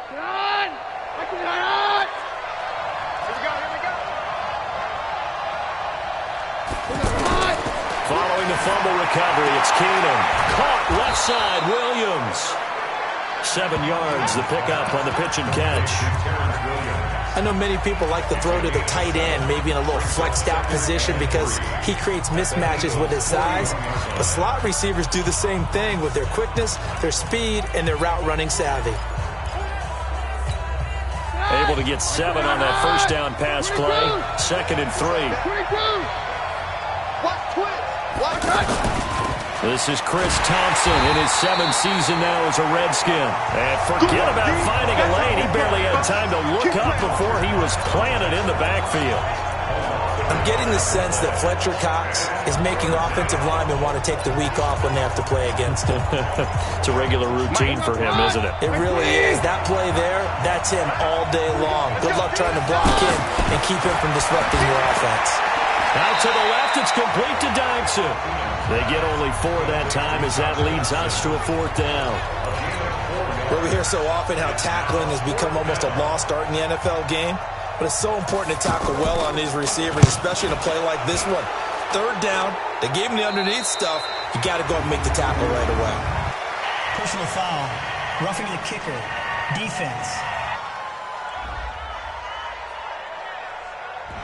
Following the fumble recovery, it's Keenum. Caught left side, Williams. 7 yards, the pickup on the pitch and catch. I know many people like to throw to the tight end, maybe in a little flexed out position because he creates mismatches with his size. But slot receivers do the same thing with their quickness, their speed, and their route running savvy. Able to get 7 on that first down pass play. 2nd and 3. This is Chris Thompson in his 7th season now as a Redskin. And forget about finding a lane. He barely had time to look up before he was planted in the backfield. I'm getting the sense that Fletcher Cox is making offensive linemen want to take the week off when they have to play against him. It's a regular routine for him, isn't it? It really is. That play there, that's him all day long. Good luck trying to block him and keep him from disrupting your offense. Out to the left, it's complete to Dodson. They get only 4 that time as that leads us to a 4th down. Well, we hear so often how tackling has become almost a lost art in the NFL game. But it's so important to tackle well on these receivers, especially in a play like this one. 3rd down, they gave him the underneath stuff. You got to go and make the tackle right away. Personal foul, roughing the kicker, defense.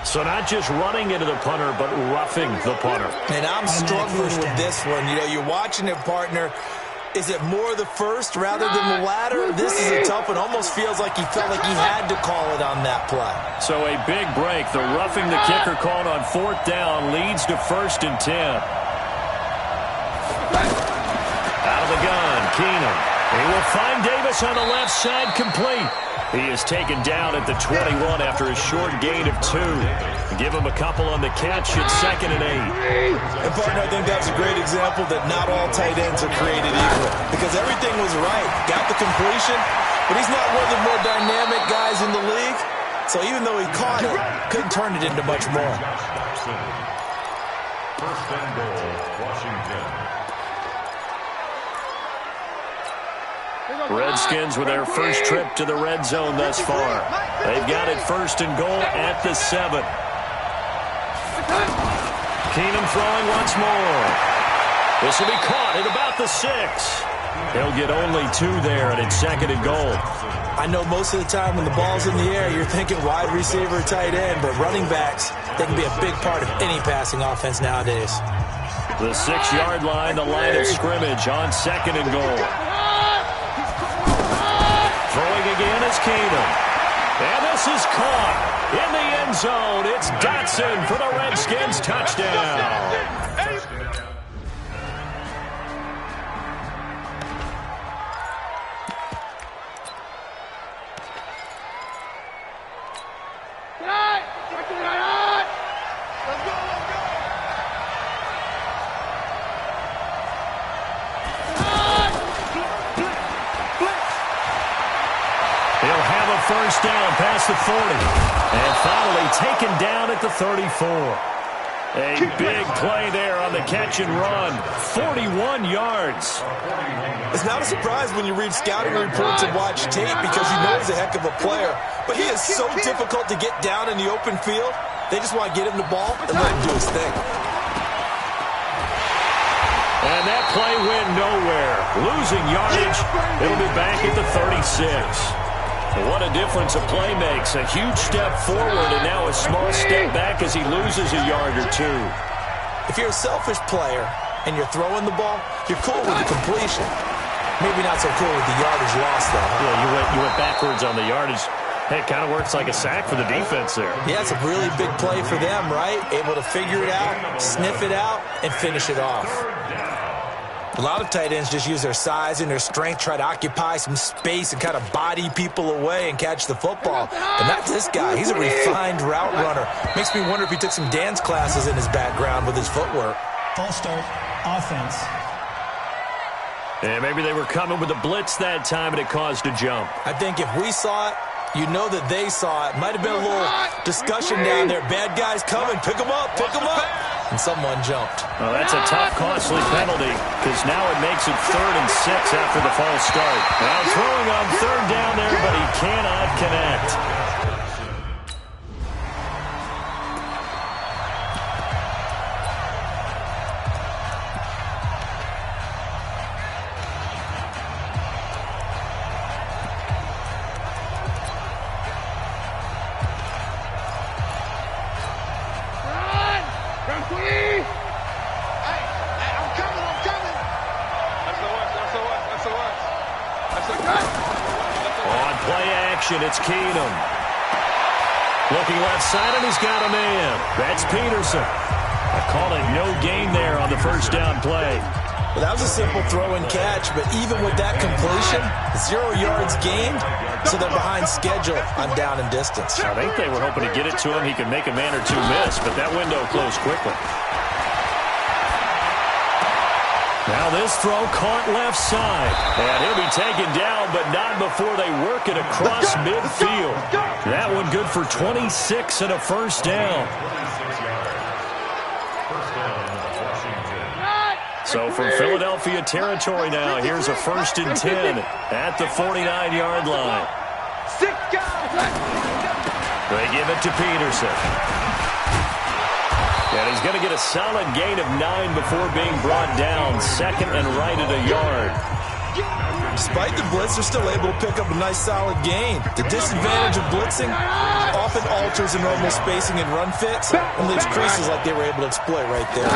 So not just running into the punter, but roughing the punter. And I'm struggling with this one. You know, you're watching it, partner. Is it more the first rather than the latter? This is a tough one. Almost feels like he felt like he had to call it on that play. So a big break. The roughing the kicker called on 4th down leads to 1st and 10. Out of the gun, Keenum. He will find Davis on the left side, complete. He is taken down at the 21 after a short gain of 2. Give him a couple on the catch at 2nd and 8. And partner, I think that's a great example that not all tight ends are created equal. Because everything was right. Got the completion, but he's not one of the more dynamic guys in the league. So even though he caught it, couldn't turn it into much more. First and goal, Washington. Redskins with their first trip to the red zone thus far. They've got it 1st and goal at the 7. Keenum throwing once more. This will be caught at about the 6. He'll get only 2 there, and it's 2nd and goal. I know most of the time when the ball's in the air, you're thinking wide receiver, tight end, but running backs, they can be a big part of any passing offense nowadays. The 6-yard line, the line of scrimmage on 2nd and goal. Throwing again is Keenum. And this is caught in the end zone. It's Dotson for the Redskins touchdown. First down past the 40. And finally taken down at the 34. A big play there on the catch and run. 41 yards. It's not a surprise when you read scouting reports and watch tape because you know he's a heck of a player. But he is so difficult to get down in the open field. They just want to get him the ball and let him do his thing. And that play went nowhere. Losing yardage. It'll be back at the 36. What a difference a play makes. A huge step forward and now a small step back as he loses a yard or 2. If you're a selfish player and you're throwing the ball, you're cool with the completion. Maybe not so cool with the yardage loss, though. Yeah, you went backwards on the yardage. Hey, it kind of works like a sack for the defense there. Yeah, it's a really big play for them, right? Able to figure it out, sniff it out, and finish it off. A lot of tight ends just use their size and their strength, try to occupy some space and kind of body people away and catch the football. But not this guy. He's a refined route runner. Makes me wonder if he took some dance classes in his background with his footwork. False start, offense. And maybe they were coming with a blitz that time and it caused a jump. I think if we saw it, you know that they saw it. Might have been a little discussion down there. Bad guys coming. Pick them up. Pick them up. And someone jumped. Well, that's a tough, costly penalty because now it makes it 3rd and 6 after the false start. Now throwing on 3rd down there, but he cannot connect. On play action, it's Keenum. Looking left side, and he's got a man. That's Peterson. I call it no gain there on the first down play. Well, that was a simple throw and catch, but even with that completion, 0 yards gained, so they're behind schedule on down and distance. I think they were hoping to get it to him. He could make a man or two miss, but that window closed quickly. Now this throw caught left side. And he'll be taken down, but not before they work it across midfield. That one good for 26 and a first down. So from Philadelphia territory now, here's a 1st and 10 at the 49-yard line. They give it to Peterson. And he's going to get a solid gain of 9 before being brought down. 2nd and right at a yard. Despite the blitz, they're still able to pick up a nice solid gain. The disadvantage of blitzing often alters the normal spacing and run fits and leaves creases like they were able to exploit right there.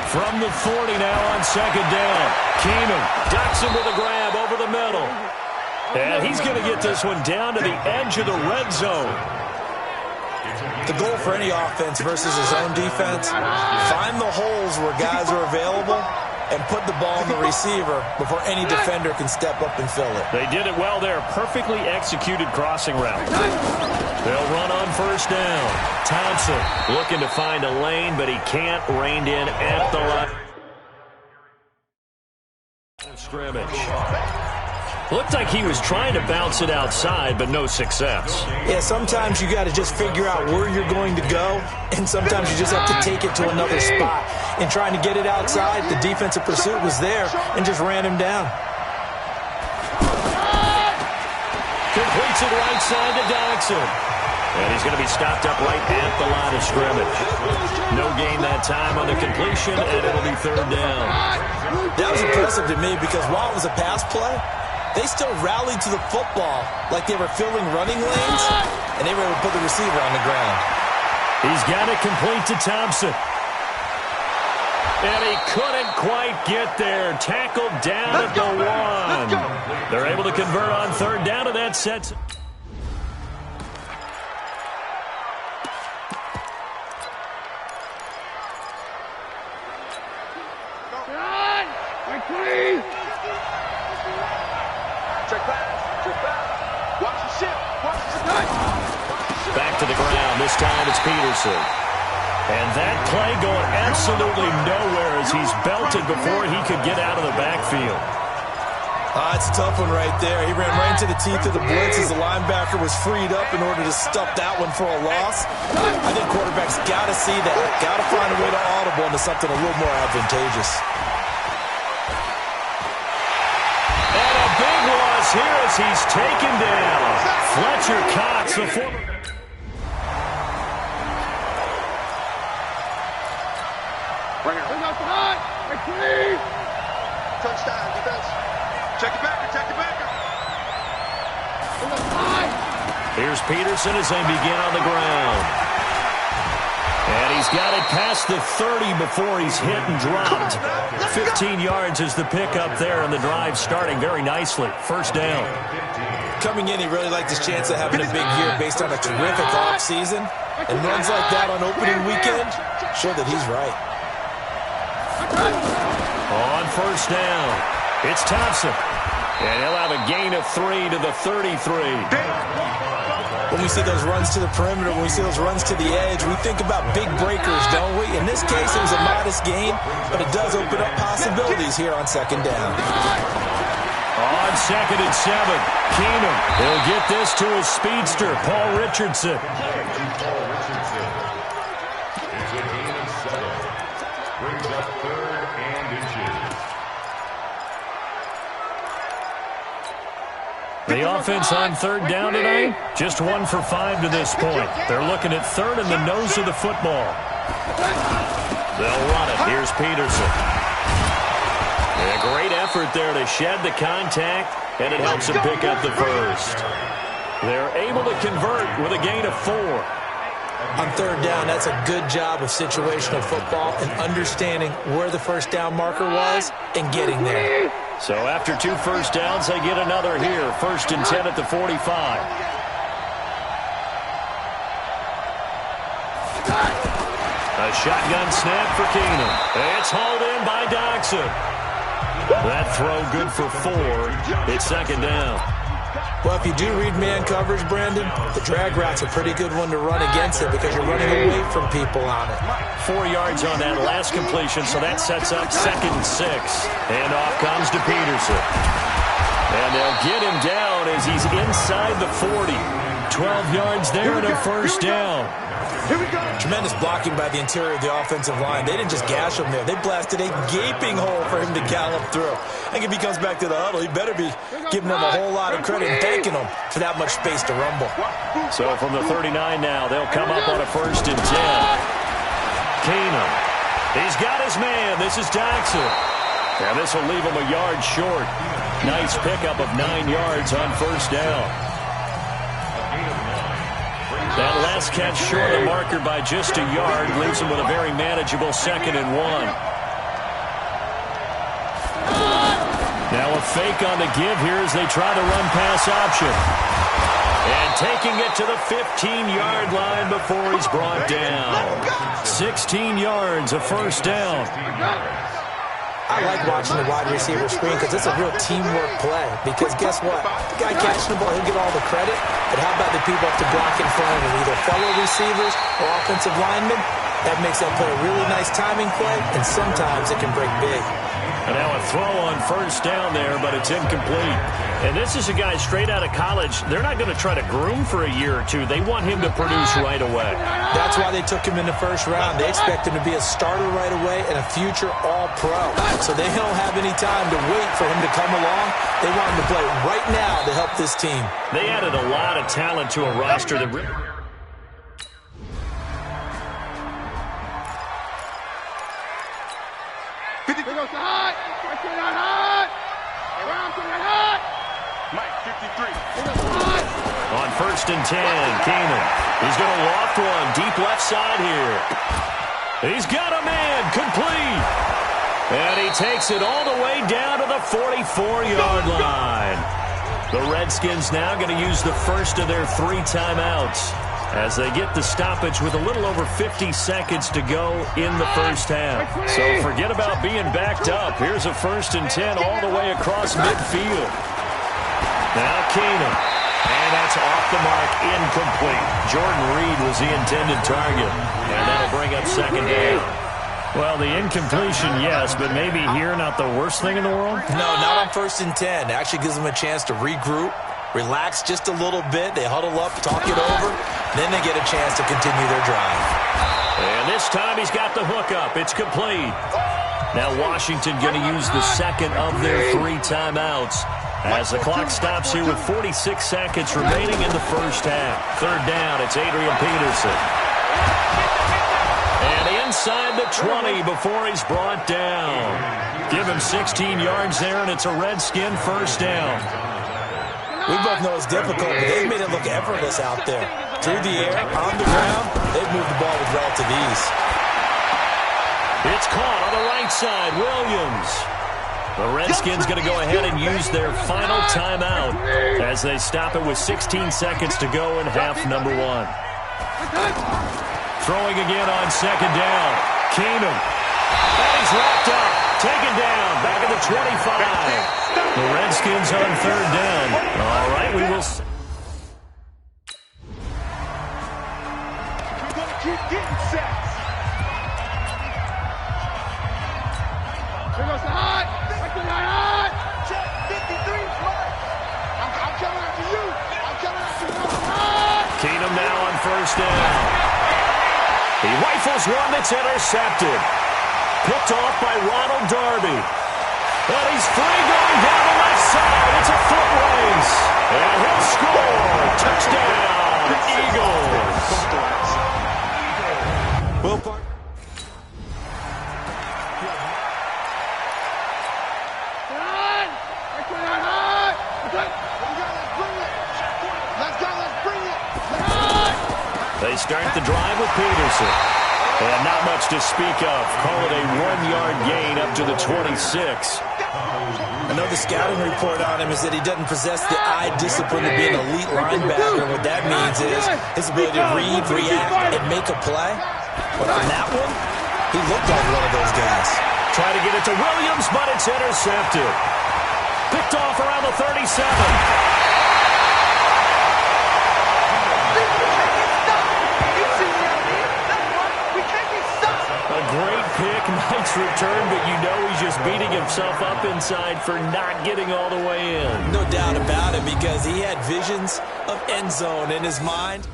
From the 40 now on 2nd down. Keenum ducks him with a grab over the middle. And he's going to get this one down to the edge of the red zone. The goal for any offense versus his own defense, find the holes where guys are available and put the ball in the receiver before any defender can step up and fill it. They did it well there. Perfectly executed crossing route. They'll run on 1st down. Thompson looking to find a lane, but he can't. Reined in at the line. Scrimmage. Looked like he was trying to bounce it outside, but no success. Yeah, sometimes you got to just figure out where you're going to go, and sometimes you just have to take it to another spot. In trying to get it outside, the defensive pursuit was there and just ran him down. Completes it right side to Dodson. And he's going to be stopped up right at the line of scrimmage. No gain that time on the completion, and it'll be 3rd down. That was impressive to me because while it was a pass play, they still rallied to the football like they were filling running lanes, and they were able to put the receiver on the ground. He's got it complete to Thompson. And he couldn't quite get there. Tackled down at the 1. They're able to convert on 3rd down, and that sets... Back to the ground. This time it's Peterson. And that play going absolutely nowhere as he's belted before he could get out of the backfield. It's a tough one right there. He ran right into the teeth of the blitz as the linebacker was freed up in order to stuff that one for a loss. I think quarterbacks got to see that. Got to find a way to audible into something a little more advantageous. And a big loss here as he's taken down. Fletcher Cox, the former... Touchdown, defense. Check it back, check it back. Here's Peterson as they begin on the ground. And he's got it past the 30 before he's hit and dropped. 15 yards is the pickup there, and the drive starting very nicely. 1st down. Coming in, he really liked his chance of having a big year based on a terrific offseason. And runs like that on opening weekend show that he's right. On 1st down, it's Thompson. And he'll have a gain of 3 to the 33. When we see those runs to the perimeter, when we see those runs to the edge, we think about big breakers, don't we? In this case, it was a modest gain, but it does open up possibilities here on 2nd down. On 2nd and 7, Keenum. He'll get this to his speedster, Paul Richardson. It's a gain of 7. Brings up 3rd and inches. They The offense on third down tonight, just 1 for 5 to this point. They're looking at third and the nose of the football. They'll run it. Here's Peterson. A great effort there to shed the contact, and it helps them pick up the first. They're able to convert with a gain of 4. On third down, that's a good job of situational football and understanding where the first down marker was and getting there. So after 2 first downs, they get another here. 1st and 10 at the 45. A shotgun snap for Keenum. It's hauled in by Doxson. That throw good for 4. It's 2nd down. Well, if you do read man coverage, Brandon, the drag route's a pretty good one to run against it because you're running away from people on it. 4 yards on that last completion, so that sets up 2nd and 6. And off comes to Peterson. And they'll get him down as he's inside the 40. 12 yards there and a first down. Tremendous blocking by the interior of the offensive line. They didn't just gash him there. They blasted a gaping hole for him to gallop through. I think if he comes back to the huddle, he better be giving them a whole lot of credit and thanking them for that much space to rumble. So from the 39 now, they'll come up on a 1st and 10. Keenum. He's got his man. This is Doxson. And this will leave him a yard short. Nice pickup of 9 yards on 1st down. That last catch short of the marker by just a yard leaves him with a very manageable 2nd and 1. Now a fake on the give here as they try to run pass option. And taking it to the 15-yard line before he's brought down. 16 yards, a first down. I like watching the wide receiver screen because it's a real teamwork play. Because guess what? The guy catching the ball, he'll get all the credit. But how about the people up to block in front of him, either fellow receivers or offensive linemen? That makes that play a really nice timing play, and sometimes it can break big. And now a throw on 1st down there, but it's incomplete. And this is a guy straight out of college. They're not going to try to groom for a year or two. They want him to produce right away. That's why they took him in the 1st round. They expect him to be a starter right away and a future all-pro. So they don't have any time to wait for him to come along. They want him to play right now to help this team. They added a lot of talent to a roster that... Mike, 53. On 1st and 10, Keenum. He's going to loft one deep left side here. He's got a man, complete. And he takes it all the way down to the 44-yard line. The Redskins now going to use the first of their 3 timeouts as they get the stoppage with a little over 50 seconds to go in the 1st half. So forget about being backed up. Here's a 1st and 10 all the way across midfield. Now Keenum. And that's off the mark, incomplete. Jordan Reed was the intended target. And that'll bring up 2nd down. Well, the incompletion, yes, but maybe here not the worst thing in the world? No, not on 1st and 10. It actually gives them a chance to regroup, relax just a little bit. They huddle up, talk it over. Then they get a chance to continue their drive. And this time he's got the hook up. It's complete. Now Washington going to use the 2nd of their 3 timeouts as the clock stops here with 46 seconds remaining in the 1st half. 3rd down, it's Adrian Peterson. And inside the 20 before he's brought down. Give him 16 yards there, and it's a Redskin 1st down. We both know it's difficult, but they've made it look effortless out there. Through the air, on the ground, they've moved the ball with relative ease. It's caught on the right side, Williams. The Redskins going to go ahead and use their final timeout as they stop it with 16 seconds to go in half number 1. Throwing again on 2nd down. Keenum. And he's wrapped up. Taken down. Back at the 25. The Redskins on 3rd down. All right, we will... We're going to keep getting sacks. Here goes the hot. Back to the hot. Check 53. I'm coming after you. I'm coming after you. Keenum now on 1st down. He rifles one that's intercepted. Picked off by Ronald Darby. And he's free going down the left side. It's a foot race. And he'll score. Touchdown, Eagles. Will Park. They start the drive with Peterson. And not much to speak of. Call it a 1-yard gain up to the 26. I know the scouting report on him is that he doesn't possess the eye discipline to be an elite linebacker. What that means is his ability to read, react, and make a play. But on that one, he looked like one of those guys. Try to get it to Williams, but it's intercepted. Picked off around the 37. Great pick, nice return, but you know he's just beating himself up inside for not getting all the way in. No doubt about it, because he had visions of end zone in his mind.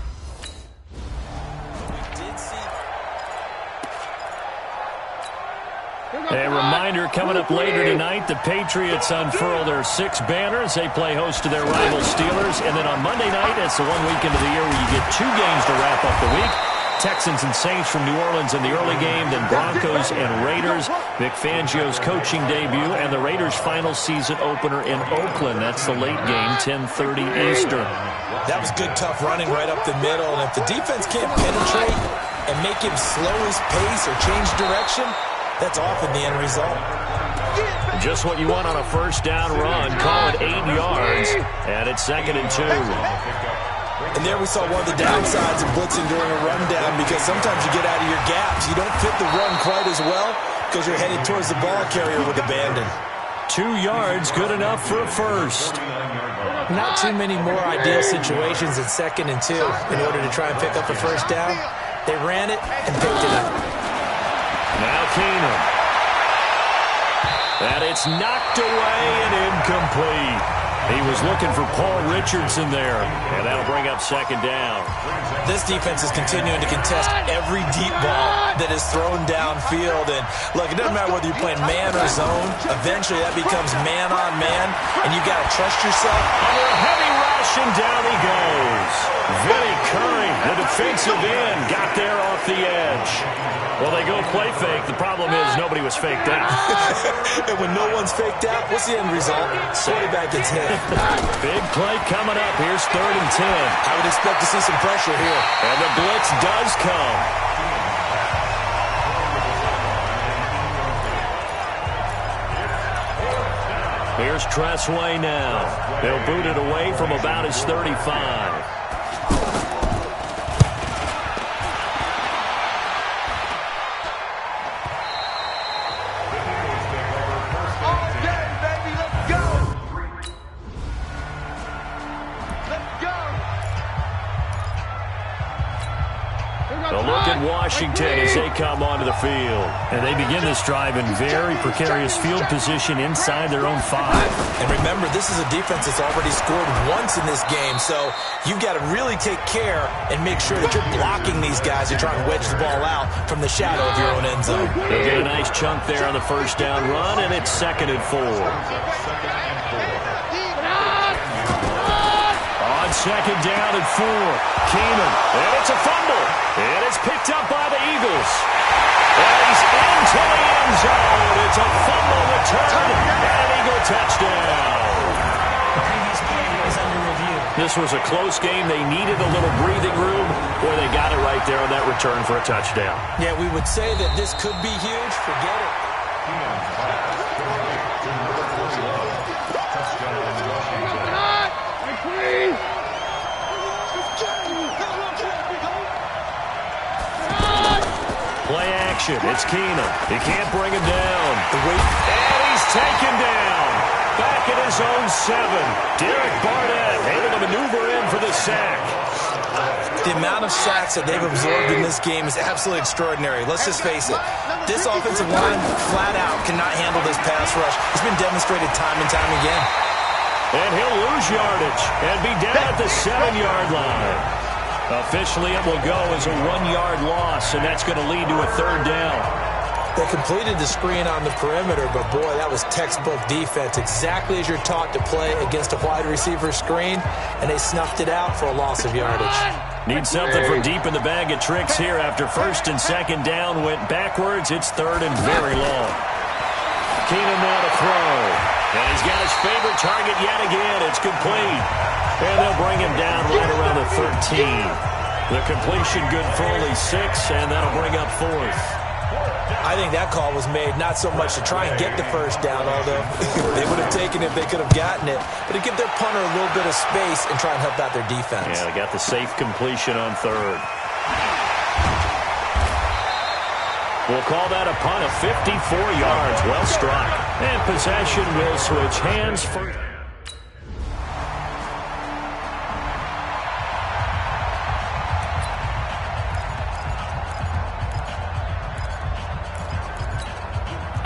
A reminder coming up later tonight, the Patriots unfurl their 6 banners. They play host to their rival Steelers. And then on Monday night, it's the one weekend of the year where you get 2 games to wrap up the week. Texans and Saints from New Orleans in the early game, then Broncos and Raiders. Vic Fangio's coaching debut, and the Raiders' final season opener in Oakland. That's the late game, 10:30 Eastern. That was good, tough running right up the middle. And if the defense can't penetrate and make him slow his pace or change direction, that's often the end result. Just what you want on a first down run. Call it 8 yards, and it's 2nd and 2. And there we saw one of the downsides of blitzing during a rundown, because sometimes you get out of your gaps. You don't fit the run quite as well because you're headed towards the ball carrier with abandon. 2 yards, good enough for a first. Not too many more ideal situations than 2nd and 2 in order to try and pick up a first down. They ran it and picked it up. Now Keenum. And it's knocked away and incomplete. He was looking for Paul Richardson there, and that'll bring up 2nd down. This defense is continuing to contest every deep ball that is thrown downfield. And look, it doesn't matter whether you're playing man or zone. Eventually, that becomes man on man, and you got to trust yourself. Under a heavy rush, and down he goes. Vinny Curry, the defensive end, got there off the edge. Well, they go play fake. The problem is nobody was faked out. And when no one's faked out, what's the end result? Quarterback gets hit. Big play coming up. Here's 3rd and 10. I would expect to see some pressure here. And the blitz does come. Here's Tressway now. They'll boot it away from about his 35. Washington as they come onto the field. And they begin this drive in very precarious field position inside their own 5. And remember, this is a defense that's already scored once in this game, so you've got to really take care and make sure that you're blocking these guys who try and wedge the ball out from the shadow of your own end zone. They'll get a nice chunk there on the first down run, and it's 2nd and 4. On 2nd down and 4, Keenum, and it's a fumble, and it's picked up by the Eagles. And he's into the end zone. It's a fumble return, and an Eagle touchdown. The previous play was under review. This was a close game. They needed a little breathing room. Boy, they got it right there on that return for a touchdown. Yeah, we would say that this could be huge. Forget it. Play action. It's Keenum. He can't bring him down. And he's taken down. Back at his own 7. Derek Barnett able to maneuver in for the sack. The amount of sacks that they've absorbed in this game is absolutely extraordinary. Let's just face it. This offensive line flat out cannot handle this pass rush. It's been demonstrated time and time again. And he'll lose yardage and be down at the 7-yard line. Officially, it will go as a 1-yard loss, and that's going to lead to a 3rd down. They completed the screen on the perimeter, but boy, that was textbook defense. Exactly as you're taught to play against a wide receiver screen, and they snuffed it out for a loss of yardage. Need something from deep in the bag of tricks here after first and second down went backwards. It's third and very long. Keenum now to throw. And he's got his favorite target yet again. It's complete. And they'll bring him down right around the 13. The completion good for only 6, and that'll bring up fourth. I think that call was made not so much to try and get the first down, although they would have taken it if they could have gotten it, but to give their punter a little bit of space and try and help out their defense. Yeah, they got the safe completion on third. We'll call that a punt of 54 yards. Well struck. And possession will switch hands for...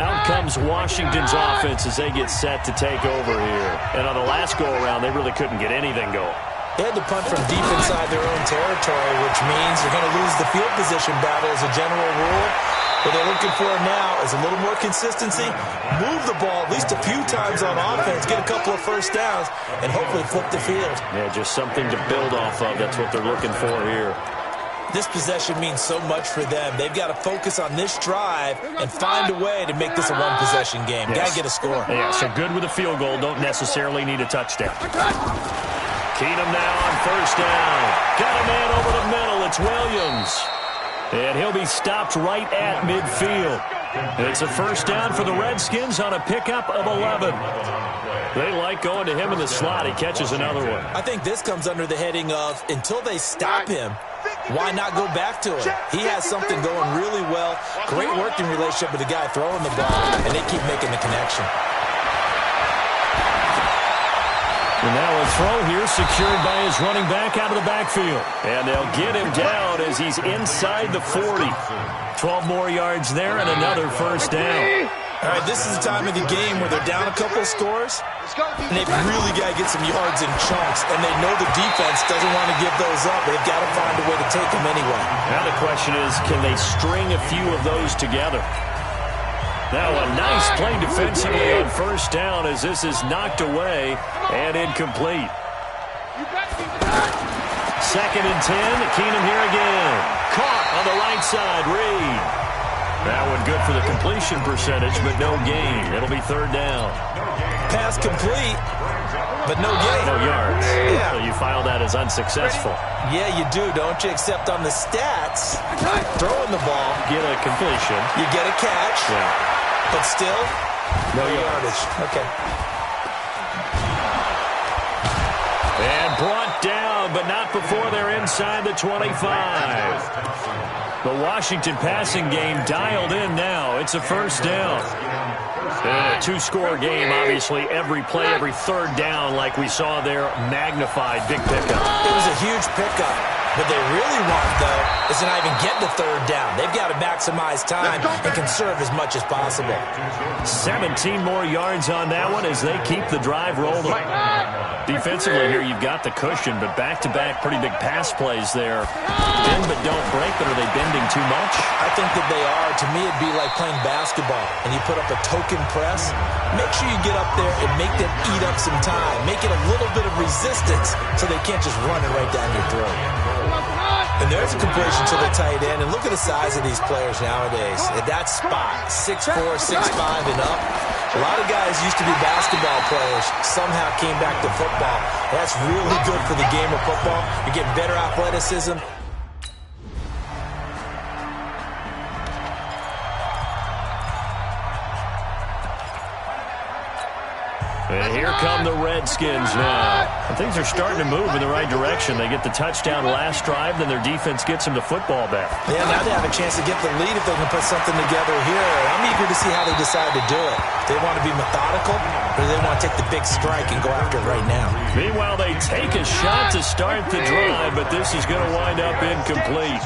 Out comes Washington's offense as they get set to take over here. And on the last go-around, they really couldn't get anything going. They had to punt from deep inside their own territory, which means they're going to lose the field position battle as a general rule. What they're looking for now is a little more consistency, move the ball at least a few times on offense, get a couple of first downs, and hopefully flip the field. Yeah, just something to build off of. That's what they're looking for here. This possession means so much for them. They've got to focus on this drive and find a way to make this a one-possession game. Yes. Got to get a score. Yeah, so good with a field goal. Don't necessarily need a touchdown. Keenum now on first down. Got a man over the middle. It's Williams. And he'll be stopped right at midfield. It's a first down for the Redskins on a pickup of 11. They like going to him in the slot. He catches another one. I think this comes under the heading of until they stop him, why not go back to him? He has something going really well. Great working relationship with the guy throwing the ball, and they keep making the connection. And now a throw here secured by his running back out of the backfield. And they'll get him down as he's inside the 40. 12 more yards there and another first down. All right, this is the time of the game where they're down a couple of scores, and they've really got to get some yards in chunks, and they know the defense doesn't want to give those up, but they've got to find a way to take them anyway. Now the question is, can they string a few of those together? Now a nice play defensively on first down as this is knocked away and incomplete. Second and 10, Keenum here again. Caught on the right side, Reed. That one good for the completion percentage, but no gain. It'll be third down. Pass complete, but no gain. No yards. Yeah. So you file that as unsuccessful. Yeah, you do, don't you? Except on the stats, throwing the ball, Get a completion. you get a catch, Yeah. but still, No yardage. Okay. And brought down, but not before they're inside the 25. The Washington passing game dialed in now. It's a first down. And a two-score game, obviously. Every play, every third down, like we saw there, magnified. Big pickup. It was a huge pickup. What they really want, though, is to not even get the third down. They've got to maximize time and conserve as much as possible. 17 more yards on that one as they keep the drive rolling. Defensively here, you've got the cushion, but back-to-back pretty big pass plays there. Bend but don't break, but are they bending too much? I think that they are. To me, it'd be like playing basketball, and you put up a token press. Make sure you get up there and make them eat up some time. Make it a little bit of resistance so they can't just run it right down your throat. And there's a completion to the tight end. And look at the size of these players nowadays. At that spot, 6'4", 6'5", and up. A lot of guys used to be basketball players, somehow came back to football. That's really good for the game of football. You're getting better athleticism. And here come the Redskins now. And things are starting to move in the right direction. They get the touchdown last drive, then their defense gets them the football back. Yeah, now they have a chance to get the lead if they can put something together here. I'm eager to see how they decide to do it. Do they want to be methodical, or do they want to take the big strike and go after it right now? Meanwhile, they take a shot to start the drive, but this is going to wind up incomplete.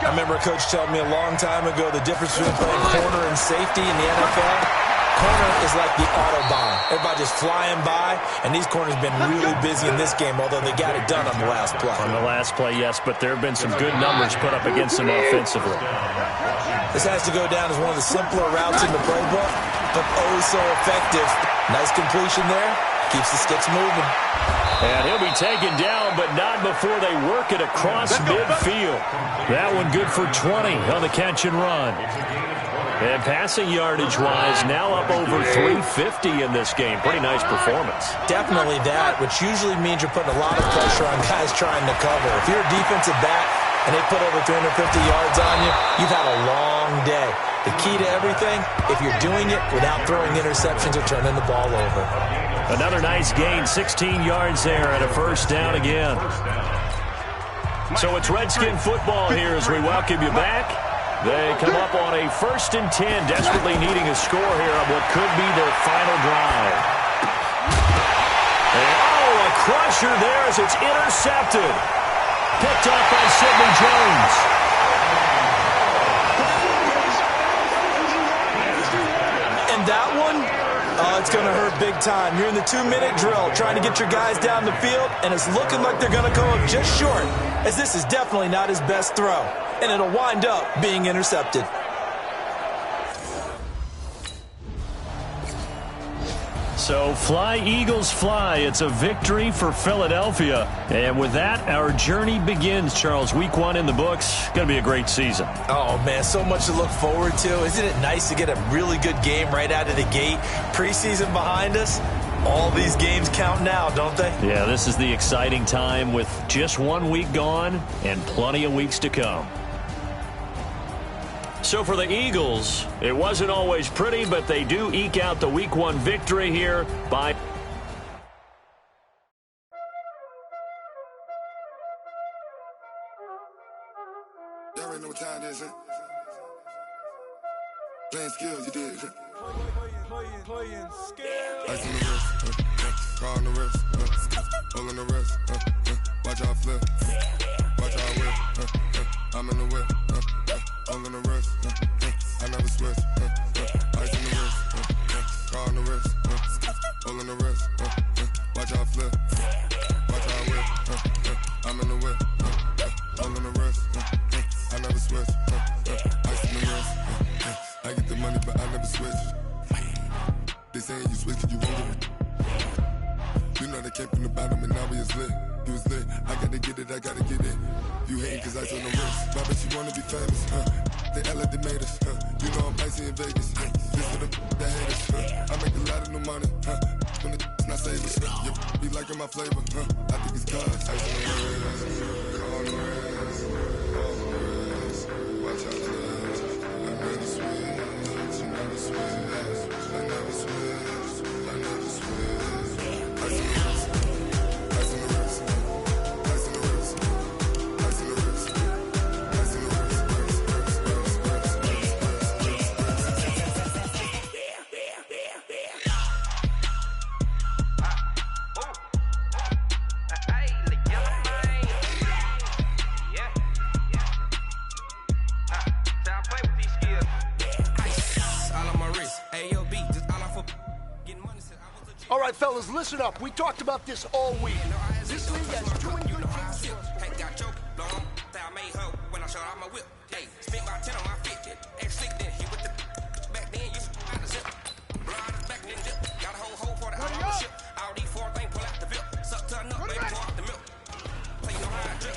I remember a coach telling me a long time ago the difference between playing corner and safety in the NFL. corner is like the Autobahn. Everybody just flying by, and these corners have been really busy in this game, although they got it done on the last play. On the last play, yes, but there have been some good numbers put up against them offensively. This has to go down as one of the simpler routes in the playbook, but oh so effective. Nice completion there. Keeps the sticks moving. And he'll be taken down, but not before they work it across midfield. That one good for 20 on the catch and run. And passing yardage-wise, now up over 350 in this game. Pretty nice performance. Definitely that, which usually means you're putting a lot of pressure on guys trying to cover. If you're a defensive back and they put over 350 yards on you, you've had a long day. The key to everything, if you're doing it without throwing interceptions or turning the ball over. Another nice gain, 16 yards there and a first down again. So it's Redskin football here as we welcome you back. They come up on a 1st and 10, desperately needing a score here on what could be their final drive. And, a crusher there as it's intercepted. Picked up by Sidney Jones. And that one, it's going to hurt big time. You're in the 2-minute drill trying to get your guys down the field, and it's looking like they're going to come up just short, as this is definitely not his best throw. And it'll wind up being intercepted. So fly, Eagles, fly. It's a victory for Philadelphia. And with that, our journey begins, Charles. Week 1 in the books. Going to be a great season. Oh, man, so much to look forward to. Isn't it nice to get a really good game right out of the gate? Preseason behind us. All these games count now, don't they? Yeah, this is the exciting time with just 1 week gone and plenty of weeks to come. So for the Eagles, it wasn't always pretty, but they do eke out the Week 1 victory here by... Y'all already know what time it is, huh? Playing skills, you did, huh? Playing skills. Ice on the wrist, car on the wrist, hole on the wrist, watch out flip, watch out whip, I'm in the whip, hole on the wrist, I never switch, ice on the wrist, car on the wrist, hole on the wrist, watch out flip, watch out whip, I'm in the whip, hole on the wrist, I never switch, ice on the wrist, I get the money but I never switch. They saying you switch and you won't get it. You know they came from the bottom and now we is lit. You was lit, I gotta get it, I gotta get it. You hating cause I told no wrist. But I bet you wanna be famous, They act like they made us, You know I'm icy in Vegas, This for the that hate us, I make a lot of new money, When the not save us, You be liking my flavor, I think it's cause ice on the wrist, on the wrist, on the wrist. Watch out, I never switch, you never switch. I never switch, I never switch. Ice on the wrist, ice on the wrist, ice on the wrist, ice on the wrist, ice on the All right, fellas, listen up. We talked about this all week. This league has two ingredients. I made her when I showed out my whip. Hey, spent about 10 on my 50. Ex-slick then he with the back then you out of zip. Blind back then dip. Got a whole hole for the out ship. All these 4 things pull out the vip. Suck to a nut, baby, pour out the milk. Play no high drip.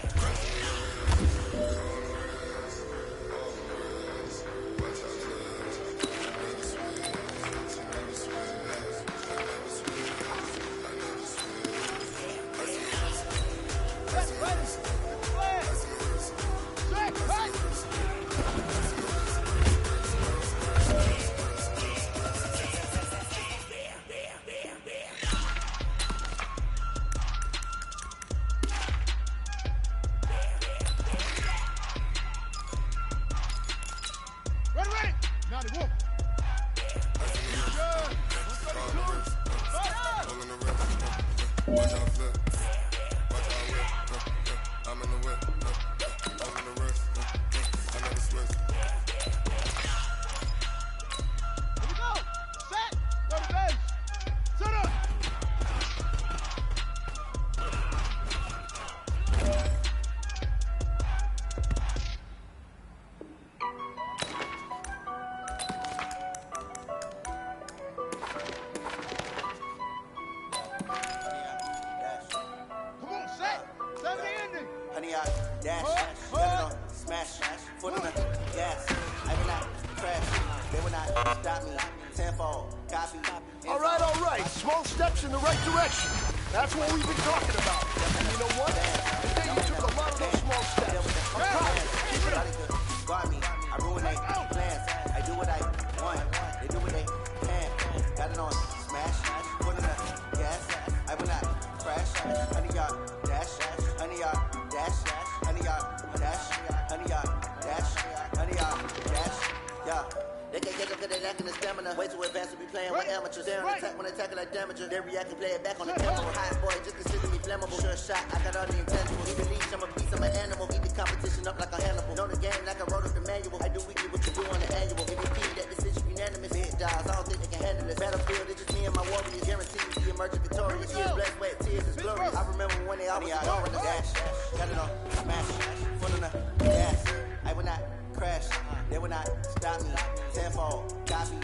dash, cut it on, smash, foot on the gas. I will not crash, they will not stop me. Tenfold, copy. All right. Small steps in the right direction. That's what we've been talking about. And you know what? Today you took a lot of those small steps. I'm proud of you. Keep it up. Guard me, I ruin their plans. I do what I want, they do what they can. Got it on, smash, foot on the gas. I will not crash, 100 yard dash, 100 yard dash, 100 yard dash, 100 yard dash, 100 yard dash, yeah. They can't catch up to their lack in the stamina. Way too advanced to be playing with amateurs. They don't attack when they tackle like damager. They react and play it back on the camera. Hot boy, just consider me flammable. Sure shot, I got all the intangibles. Even leash, I'm a beast, I'm an animal. Eat the competition up like a Hannibal. Know the game like I wrote up the manual. I do weekly what you do on the annual. MVP, that decision unanimous. Hit dials, I don't think they can handle it. Battlefield, it's just me and my warriors. Guaranteed to be emerging victorious. Years blessed, wet tears is glorious. I remember when they always ignoring the dash. Got it on, smash, foot on the gas. I will not crash, they will not stop me. Tenfold, copy,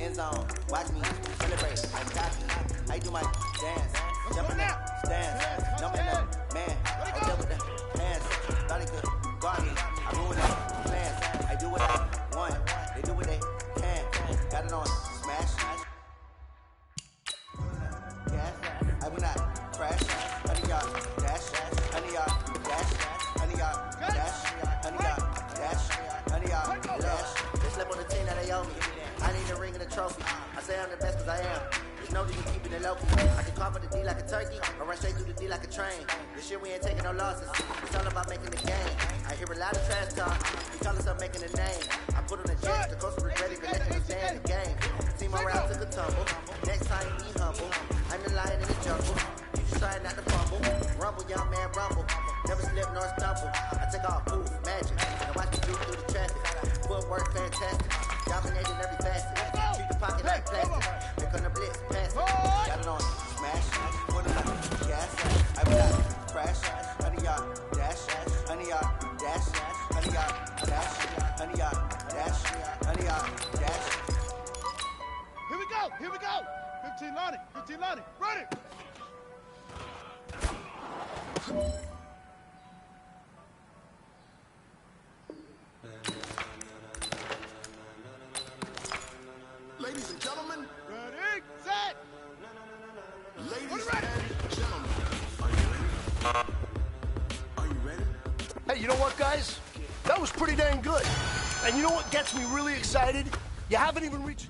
end zone, watch me celebrate. I copy, I do my dance, jump in the stands, jump in the man. I deal with the hands, thought it could guard me. I ruin the plans, I do what I want, they do what they can. Got it on, smash, gas. I will not crash, 100 yard dash, 100 yard dash, 100 yard dash, 100 yard dash, 100 yard dash. They slept on the team that they owe me. I need a ring and a trophy. I say I'm the best cause I am. There's no need keeping it low key. I can carve the D like a turkey, or run straight through the D like a train. This shit we ain't taking no losses. It's all about making the game. I hear a lot of trash talk. You call us up making a name. I put on the jets, the coach regret even letting us stay in the game. Team around took a tumble. Next time be humble. I'm the lion in the jungle. You just trying not to fumble. Rumble, young man, rumble. Never slip nor stumble. I take off, poof, magic. And watch me beat through the traffic. Footwork fantastic. Dominating every facet. Treat the pocket like plastic. Here come the blitz, pass it. Got it on, smash. Put it on, gas. I will not crash. 100 yard dash. 100 yard dash. 100 yard dash. 100 yard dash. 100 yard dash. Here we go. 15 Lonnie, ready. Ladies and gentlemen. Ready, set. Ladies and gentlemen. Are you ready? Are you ready? Hey, you know what, guys? That was pretty dang good. And you know what gets me really excited? You haven't even reached...